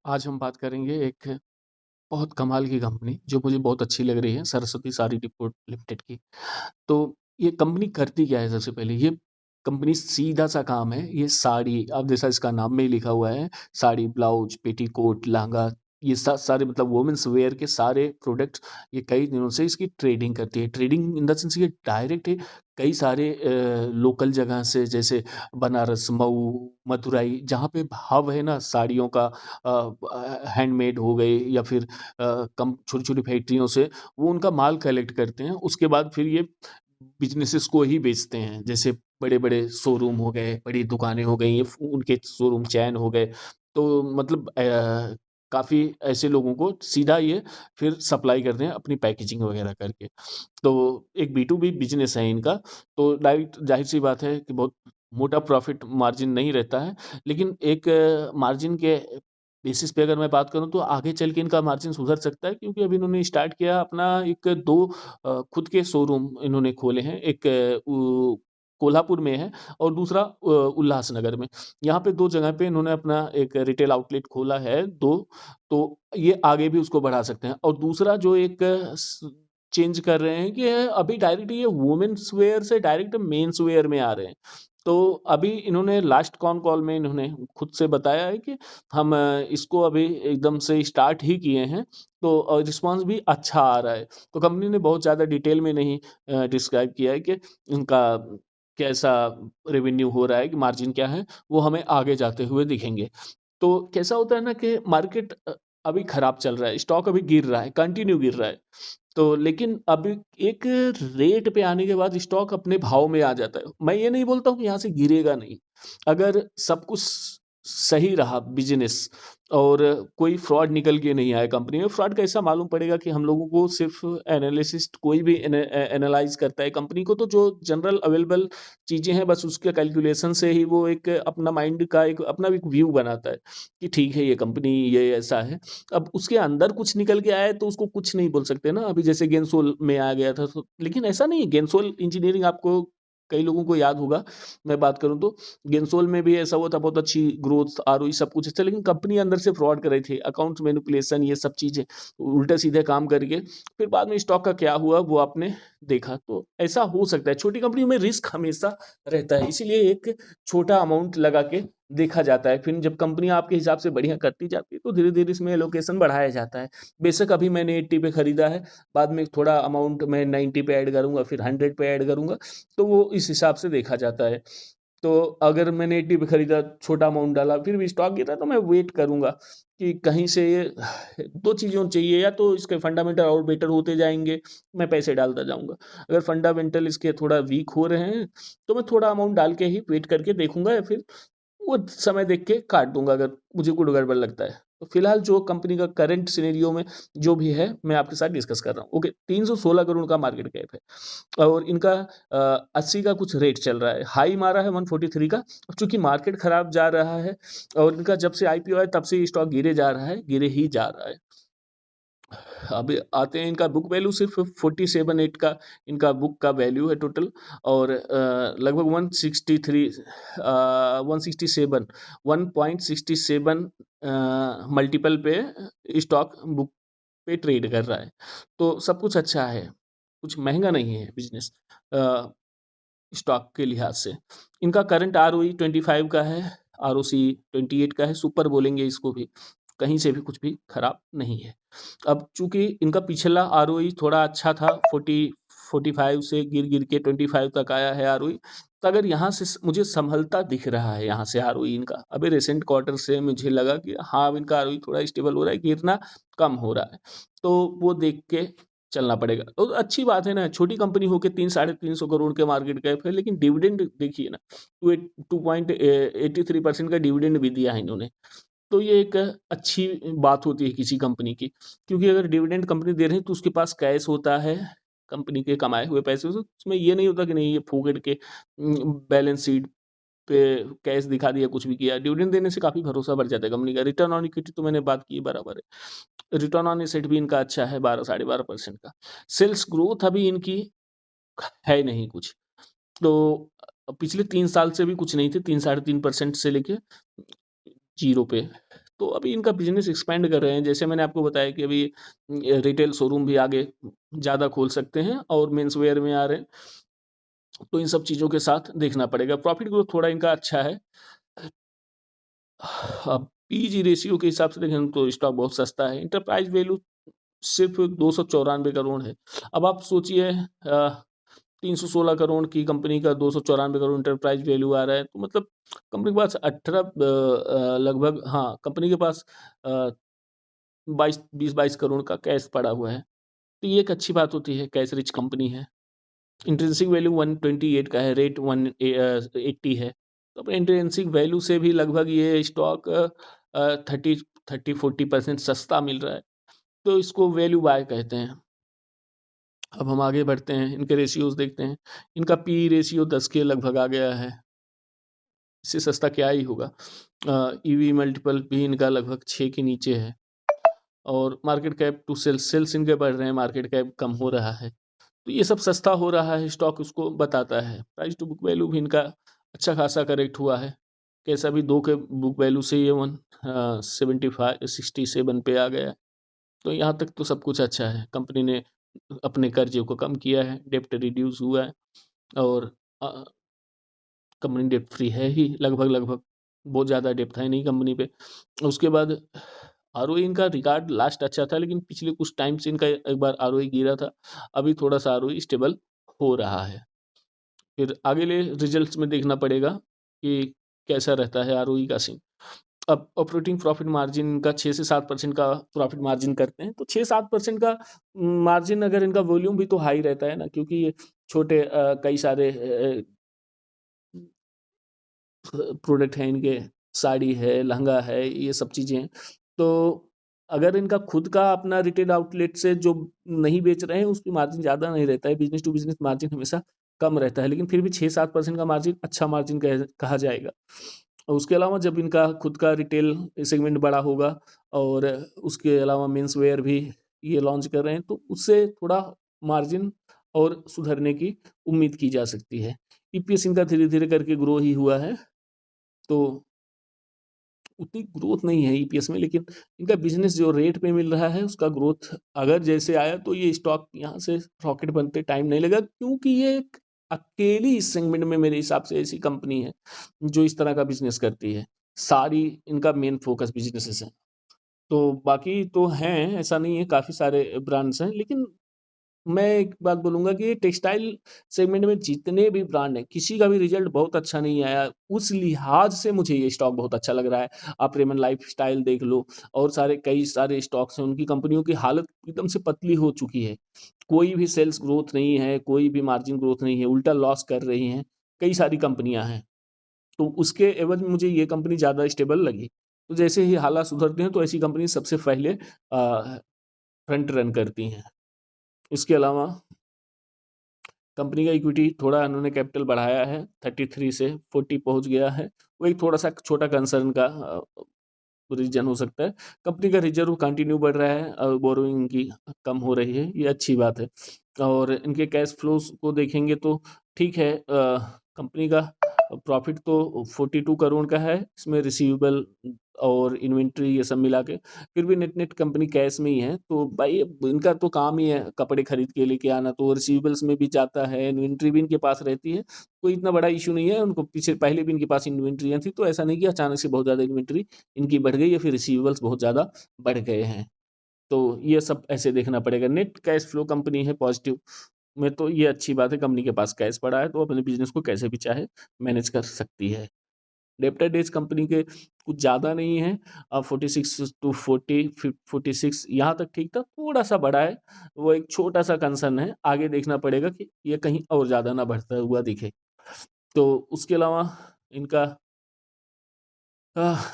आज हम बात करेंगे एक बहुत कमाल की कंपनी जो मुझे बहुत अच्छी लग रही है, सरस्वती साड़ी डिपोट लिमिटेड की। तो ये कंपनी करती क्या है? सबसे पहले ये कंपनी सीधा-सा काम है, ये साड़ी, अब जैसा इसका नाम में ही लिखा हुआ है, साड़ी, ब्लाउज़, पेटीकोट, लहंगा, ये सारे मतलब वुमेन्स वियर के सारे प्रोडक्ट्स ये कई दिनों से इसकी ट्रेडिंग करती है। ट्रेडिंग इन द सेंस ये डायरेक्ट ही कई सारे लोकल जगह से, जैसे बनारस, मऊ, मदुरई, जहाँ पे भाव है ना साड़ियों का, हैंडमेड हो गई या फिर कम छोटी-छोटी फैक्ट्रियों से वो उनका माल कलेक्ट करते हैं। उसके बाद फिर ये बिज़नेसेस को ही बेचते हैं। जैसे बड़े-बड़े शोरूम हो गए, बड़ी दुकानें हो गई, ये उनके शोरूम चैन हो गए। तो मतलब काफ़ी ऐसे लोगों को सीधा ये फिर सप्लाई करते हैं अपनी पैकेजिंग वगैरह करके। तो एक बी टू बी बिज़नेस है इनका। तो डायरेक्ट ज़ाहिर-सी बात है कि बहुत मोटा प्रॉफ़िट मार्जिन नहीं रहता है। लेकिन एक मार्जिन के बेसिस पे अगर मैं बात करूँ तो आगे चल के इनका मार्जिन सुधर सकता है, क्योंकि अभी इन्होंने स्टार्ट किया अपना एक 2 खुद के शोरूम इन्होंने खोले हैं। एक कोल्हापुर में है और दूसरा उल्लासनगर में। यहाँ पे 2 जगह पे इन्होंने अपना एक रिटेल आउटलेट खोला है 2, तो ये आगे भी उसको बढ़ा सकते हैं। और दूसरा जो एक चेंज कर रहे हैं कि अभी डायरेक्ट ये वुमेन्स वियर से डायरेक्ट मेन्स वियर में आ रहे हैं। तो अभी इन्होंने लास्ट कॉल में इन्होंने खुद से बताया है कि हम इसको अभी एकदम से स्टार्ट ही किए हैं, तो रिस्पॉन्स भी अच्छा आ रहा है। तो कंपनी ने बहुत ज़्यादा डिटेल में नहीं डिस्क्राइब किया है कि उनका कैसा रेवेन्यू हो रहा है, कि मार्जिन क्या है, वो हमें आगे जाते हुए दिखेंगे। तो कैसा होता है ना कि मार्केट अभी खराब चल रहा है, स्टॉक अभी गिर रहा है, कंटिन्यू गिर रहा है। तो लेकिन अभी एक रेट पे आने के बाद स्टॉक अपने भाव में आ जाता है। मैं ये नहीं बोलता हूँ कि यहाँ से गिरेगा नहीं। अगर सब कुछ सही रहा बिज़नेस और कोई फ्रॉड निकल के नहीं आया कंपनी में, फ्रॉड कैसा मालूम पड़ेगा कि हम लोगों को सिर्फ़ एनालिसिस्ट कोई भी एनालाइज़ करता है कंपनी को, तो जो जनरल अवेलेबल चीज़ें हैं बस उसके कैलकुलेशन से ही वो एक अपना माइंड का एक अपना एक व्यू बनाता है कि ठीक है ये कंपनी ये ऐसा है। अब उसके अंदर कुछ निकल के आया है तो उसको कुछ नहीं बोल सकते ना। अभी जैसे गेंसोल में आ गया था, तो लेकिन ऐसा नहीं है, गेंसोल इंजीनियरिंग आपको कई लोगों को याद होगा, मैं बात करूँ तो गेंसोल में भी ऐसा हुआ था, बहुत अच्छी ग्रोथ, आरओई सब कुछ अच्छा, लेकिन कंपनी अंदर से फ्रॉड कर रही थी, अकाउंट मैनिपुलेशन ये सब चीज़ें, उल्टे-सीधे काम करके फिर बाद में स्टॉक का क्या हुआ वो आपने देखा। तो ऐसा हो सकता है, छोटी कंपनियों में रिस्क हमेशा रहता है, इसीलिए एक छोटा अमाउंट लगा के देखा जाता है। फिर जब कंपनी आपके हिसाब से बढ़िया करती जाती है तो धीरे-धीरे इसमें एलोकेशन बढ़ाया जाता है। बेशक अभी मैंने 80 पे खरीदा है, बाद में थोड़ा अमाउंट मैं 90 पे ऐड करूँगा, फिर 100 पे ऐड करूँगा, तो वो इस हिसाब से देखा जाता है। तो अगर मैंने 80 पे खरीदा, छोटा अमाउंट डाला, फिर भी स्टॉक गिरा, तो मैं वेट करूँगा कि कहीं से ये 2 चीज़ें चाहिए, या तो इसके फंडामेंटल और बेटर होते जाएँगे, मैं पैसे डालता जाऊँगा। अगर फंडामेंटल इसके थोड़ा वीक हो रहे हैं, तो मैं थोड़ा अमाउंट डाल के ही वेट करके देखूँगा, या फिर वो समय देख के काट दूँगा अगर मुझे कुछ गड़बड़ लगता है। तो फिलहाल जो कंपनी का करंट सिनेरियो में जो भी है, मैं आपके साथ डिस्कस कर रहा हूँ। ओके, 316 करोड़ का मार्केट कैप है और इनका 80 का कुछ रेट चल रहा है। हाई मारा है 143 का। अब चूँकि मार्केट खराब जा रहा है और इनका जब से आईपीओ आया तब से ये स्टॉक गिरे जा रहा है, गिरे ही जा रहा है। अभी आते हैं, इनका बुक वैल्यू सिर्फ़ 47.8 का इनका बुक का वैल्यू है टोटल, और लगभग 167 1.67 मल्टीपल पे स्टॉक बुक पे ट्रेड कर रहा है। तो सब कुछ अच्छा है, कुछ महँगा नहीं है बिज़नेस स्टॉक के लिहाज से। इनका करंट आरओई 25 का है, आरओसी 28 का है, सुपर बोलेंगे इसको भी। कहीं से भी कुछ भी खराब नहीं है। अब चूँकि इनका पिछला आरओई थोड़ा अच्छा था, 45 से गिर-गिर के 25 तक आया है आरओई। तो अगर यहाँ से मुझे सँभलता दिख रहा है यहाँ से आरओई इनका। अभी रिसेंट क्वार्टर से मुझे लगा कि हाँ, अब इनका आरओई थोड़ा स्टेबल हो रहा है, गिरना कम हो रहा है। तो वो देख के चलना पड़ेगा। तो अच्छी बात है ना, छोटी कंपनी होके 3 साढ़े 300 करोड़ के मार्केट कैप है, लेकिन डिविडेंड देखिए ना, 283% का डिविडेंड भी दिया है इन्होंने। तो ये एक अच्छी बात होती है किसी कंपनी की, क्योंकि अगर डिविडेंड कंपनी दे रही है तो उसके पास कैश होता है, कंपनी के कमाए हुए पैसे से। उसमें ये नहीं होता कि नहीं ये फूँक के बैलेंस शीट पे कैश दिखा दिया, कुछ भी किया। डिविडेंड देने से काफ़ी भरोसा बढ़ जाता है कंपनी का। रिटर्न ऑन इक्विटी तो मैंने बात की है, बराबर है। रिटर्न ऑन एसेट भी इनका अच्छा है, 12 साढ़े 12% का। सेल्स ग्रोथ अभी इनकी है नहीं कुछ। तो पिछले 3 साल से भी कुछ नहीं थे, 3 साढ़े 3% से लेके 0 पे। तो अभी इनका बिज़नेस एक्सपेंड कर रहे हैं। जैसे मैंने आपको बताया कि अभी रिटेल शोरूम भी आगे ज़्यादा खोल सकते हैं और मेंस वियर में आ रहे हैं। तो इन सब चीज़ों के साथ देखना पड़ेगा। प्रॉफिट ग्रोथ थोड़ा इनका अच्छा है। अब पीई रेशियो के हिसाब से देखें तो स्टॉक बहुत सस्ता है। एंटरप्राइज वैल्यू सिर्फ 294 करोड़ है। अब आप सोचिए 316 करोड़ की कंपनी का 294 करोड़ एंटरप्राइज वैल्यू आ रहा है, तो मतलब कंपनी के पास 18 लगभग, हाँ, कंपनी के पास 22 का कैश पड़ा हुआ है। तो ये एक अच्छी बात होती है, कैश रिच कंपनी है। इंट्रिंसिक वैल्यू 128 का है, रेट 180 है। तो अपने इंट्रिंसिक वैल्यू से भी लगभग ये स्टॉक 30-40% सस्ता मिल रहा है, तो इसको वैल्यू बाय कहते हैं। अब हम आगे बढ़ते हैं, इनके रेशियोज देखते हैं। इनका पी रेशियो 10 के लगभग आ गया है, इससे सस्ता क्या ही होगा। ईवी मल्टीपल भी इनका लगभग 6 के नीचे है, और मार्केट कैप टू सेल्स इनके बढ़ रहे हैं, मार्केट कैप कम हो रहा है। तो ये सब सस्ता हो रहा है, स्टॉक उसको बताता है। प्राइस टू बुक वैल्यू भी इनका अच्छा खासा करेक्ट हुआ है। कैसा भी 2 के बुक वैल्यू से ये 175-67 पे आ गया है। तो यहाँ तक तो सब कुछ अच्छा है। कंपनी ने अपने कर्जे को कम किया है, डेप्ट रिड्यूस हुआ है, और कंपनी डेप्ट फ्री है ही लगभग। बहुत ज़्यादा डेप्ट है नहीं कंपनी पे। उसके बाद आरओई इनका रिकॉर्ड लास्ट अच्छा था, लेकिन पिछले कुछ टाइम से इनका एक बार आरओई गिरा था। अभी थोड़ा सा आरओई स्टेबल हो रहा है। फिर आगे ले रिजल्ट्स में देखना पड़ेगा कि कैसा रहता है आरओई का सीन। अब ऑपरेटिंग प्रॉफिट मार्जिन इनका 6 से 7% का प्रॉफिट मार्जिन करते हैं। तो 6-7% का मार्जिन, अगर इनका वॉल्यूम भी तो हाई रहता है ना, क्योंकि ये छोटे कई सारे प्रोडक्ट हैं इनके, साड़ी है, लहंगा है, ये सब चीज़ें हैं। तो अगर इनका खुद का अपना रिटेल आउटलेट से जो नहीं बेच रहे हैं, उसकी मार्जिन ज़्यादा नहीं रहता है, बिजनेस टू बिजनेस मार्जिन हमेशा कम रहता है, लेकिन फिर भी 6-7% का मार्जिन अच्छा मार्जिन कहा जाएगा। और उसके अलावा जब इनका खुद का रिटेल सेगमेंट बड़ा होगा, और उसके अलावा मेंस वेयर भी ये लॉन्च कर रहे हैं, तो उससे थोड़ा मार्जिन और सुधरने की उम्मीद की जा सकती है। ईपीएस इनका धीरे धीरे करके ग्रो ही हुआ है, तो उतनी ग्रोथ नहीं है ईपीएस में, लेकिन इनका बिजनेस जो रेट पे मिल रहा है उसका ग्रोथ अगर जैसे आया, तो ये स्टॉक यहाँ से रॉकेट बनते टाइम नहीं लगा, क्योंकि ये एक अकेली इस सेगमेंट में मेरे हिसाब से ऐसी कंपनी है जो इस तरह का बिजनेस करती है। सारी इनका मेन फोकस बिजनेसेस है। तो बाकी तो हैं, ऐसा नहीं है, काफ़ी सारे ब्रांड्स हैं, लेकिन मैं एक बात बोलूँगा कि टेक्सटाइल सेगमेंट में जितने भी ब्रांड हैं, किसी का भी रिज़ल्ट बहुत अच्छा नहीं आया। उस लिहाज से मुझे ये स्टॉक बहुत अच्छा लग रहा है। आप रेमंड लाइफ़स्टाइल देख लो, और कई सारे स्टॉक्स हैं, उनकी कंपनियों की हालत एकदम से पतली हो चुकी है। कोई भी सेल्स ग्रोथ नहीं है, कोई भी मार्जिन ग्रोथ नहीं है, उल्टा लॉस कर रही हैं, कई सारी कंपनियाँ हैं। तो उसके एवज़ में मुझे ये कंपनी ज़्यादा स्टेबल लगी। तो जैसे ही हालात सुधरते हैं, तो ऐसी कंपनी सबसे पहले फ्रंट रन करती हैं। इसके अलावा कंपनी का इक्विटी थोड़ा उन्होंने कैपिटल बढ़ाया है, 33 से 40 पहुंच गया है। वो एक थोड़ा सा छोटा कंसर्न का रीजन हो सकता है। कंपनी का रिजर्व कंटिन्यू बढ़ रहा है और बोरोइंग इनकी कम हो रही है, ये अच्छी बात है। और इनके कैश फ्लोज को देखेंगे तो ठीक है। कंपनी का प्रॉफिट तो 42 करोड़ का है, इसमें रिसीवेबल और इन्वेंट्री ये सब मिला के, फिर भी नेट नेट कंपनी कैश में ही है। तो भाई अब इनका तो काम ही है कपड़े खरीद के लेके आना, तो रिसीवेबल्स में भी जाता है, इन्वेंट्री भी इनके पास रहती है। कोई इतना बड़ा इशू नहीं है उनको, पीछे पहले भी इनके पास इन्वेंट्रियाँ थी, तो ऐसा नहीं कि अचानक से बहुत ज़्यादा इन्वेंट्री इनकी बढ़ गई या फिर रिसीवेबल्स बहुत ज़्यादा बढ़ गए हैं। तो ये सब ऐसे देखना पड़ेगा। नेट कैश फ्लो कंपनी है पॉजिटिव में, तो ये अच्छी बात है, कंपनी के पास कैश पड़ा है, तो अपने बिजनेस को कैसे भी चाहे मैनेज कर सकती है। डेब्टर डेज कंपनी के कुछ ज़्यादा नहीं है, 46 टू 46 यहाँ तक ठीक था, थोड़ा सा बड़ा है, वो एक छोटा सा कंसर्न है। आगे देखना पड़ेगा कि ये कहीं और ज़्यादा ना बढ़ता हुआ दिखे। तो उसके अलावा इनका आह,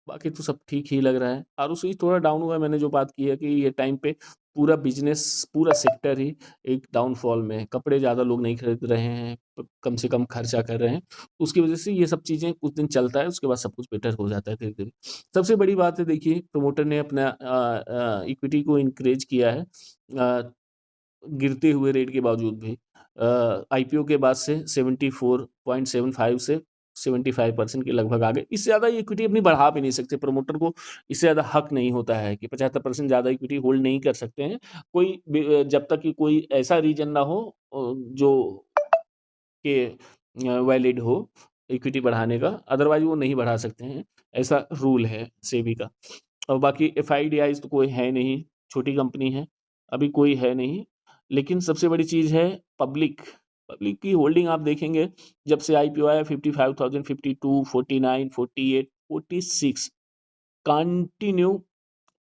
बाकी तो सब ठीक ही लग रहा है। आरुषि थोड़ा डाउन हुआ है, मैंने जो बात की है कि ये टाइम पे पूरा बिजनेस, पूरा सेक्टर ही एक डाउनफॉल में है। कपड़े ज़्यादा लोग नहीं खरीद रहे हैं, कम से कम खर्चा कर रहे हैं। उसकी वजह से ये सब चीज़ें कुछ दिन चलता है, उसके बाद सब कुछ बेटर हो जाता है धीरे धीरे। सबसे बड़ी बात है, देखिए प्रमोटर ने अपना इक्विटी को इंक्रीज किया है, गिरते हुए रेट के बावजूद भी। आईपीओ के बाद से 74.75 से 75% के लगभग आ गए। इससे ज़्यादा इक्विटी अपनी बढ़ा भी नहीं सकते, प्रमोटर को इससे ज़्यादा हक नहीं होता है कि 75% ज़्यादा इक्विटी होल्ड नहीं कर सकते हैं। जब तक कि कोई ऐसा रीज़न ना हो जो कि वैलिड हो इक्विटी बढ़ाने का, अदरवाइज़ वो नहीं बढ़ा सकते हैं, ऐसा रूल है सेबी का। और बाकी एफआईडीआईज़ तो कोई है नहीं, छोटी कंपनी है, अभी कोई है नहीं। लेकिन सबसे बड़ी चीज़ है पब्लिक। पब्लिक की होल्डिंग आप देखेंगे, जब से आईपीओ आया 55,000, 52, 49, 48, 46 कंटिन्यू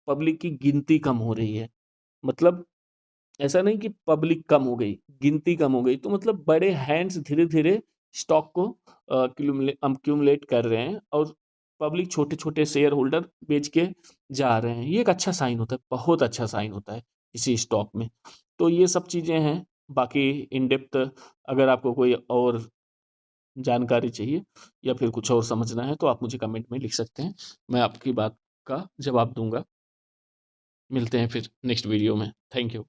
पब्लिक की गिनती कम हो रही है। मतलब ऐसा नहीं कि पब्लिक कम हो गई, गिनती कम हो गई, तो मतलब बड़े हैंड्स धीरे-धीरे स्टॉक को अक्यूमुलेट कर रहे हैं और पब्लिक छोटे-छोटे शेयर होल्डर बेच के जा रहे हैं। ये एक अच्छा साइन होता है, बहुत अच्छा साइन होता है किसी स्टॉक में। तो ये सब चीज़ें हैं। बाकी इन डेप्थ अगर आपको कोई और जानकारी चाहिए या फिर कुछ और समझना है तो आप मुझे कमेंट में लिख सकते हैं। मैं आपकी बात का जवाब दूँगा। मिलते हैं फिर नेक्स्ट वीडियो में। Thank you.